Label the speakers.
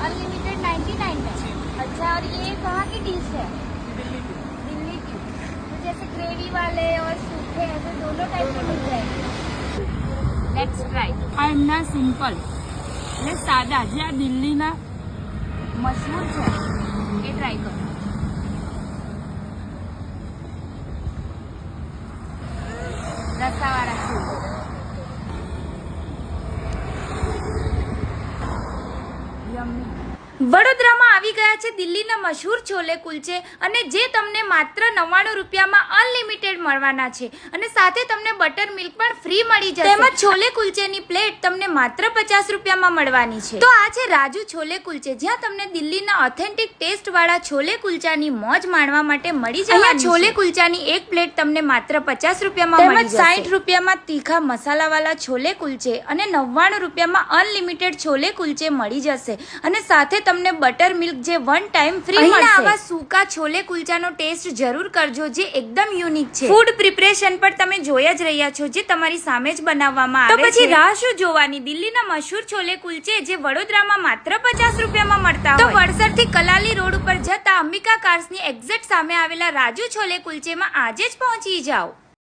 Speaker 1: Unlimited 99 में। अच्छा, और ये कहाँ की डिश है? दिल्ली की। तो जैसे ग्रेवी वाले और सूखे ऐसे दोनों टाइप के मिल जाएंगे। Let's try.
Speaker 2: આ એમના સિમ્પલ એટલે સાદા જે આ દિલ્હીના મશહૂર છે એ ટ્રાય કરો.
Speaker 1: રસાવાળા છોલે. વડોદરામાં આવી ગયા છે દિલ્હીના મશહૂર છોલે કુલચે, અને જે તમને માત્ર 99 રૂપિયામાં અનલિમિટેડ મળવાના છે, અને સાથે તમને બટર મિલ્ક પણ ફ્રી મળી જશે. તેમજ છોલે કુલચેની પ્લેટ તમને માત્ર 50 રૂપિયામાં મળવાની છે. તો આ છે રાજુ છોલે કુલચે, જ્યાં તમને દિલ્હીના ઓથેન્ટિક ટેસ્ટ વાળા છોલે કુલચાની મોજ માણવા માટે મળી જશે. છોલે કુલચાની એક પ્લેટ તમને માત્ર 50 રૂપિયામાં મળી જશે. 60 રૂપિયામાં તીખા મસાલાવાળા છોલે કુલચે અને 99 રૂપિયામાં અનલિમિટેડ છોલે કુલચે મળી જશે, અને સાથે તમને બટર મિલ્ક જે વન ટાઈમ ફ્રી મળશે. આવા સૂકા છોલે કુલચાનો ટેસ્ટ જરૂર કરજો, જે એકદમ યુનિક છે. ફૂડ પ્રિપરેશન પર તમે જોઈ જ રહ્યા છો, જે તમારી સામે જ બનાવવામાં આવે છે. તો પછી રાહ શું જોવાની? દિલ્હીના મશહૂર છોલે કુલચે જે વડોદરામાં માત્ર 50 રૂપિયામાં મળતા હોય. તો વડસરથી કલાલી રોડ ઉપર જતા અંબિકા કાર્સની એક્ઝેક્ટ સામે આવેલા રાજુ છોલે કુલચેમાં આજે જ પહોંચી જાઓ.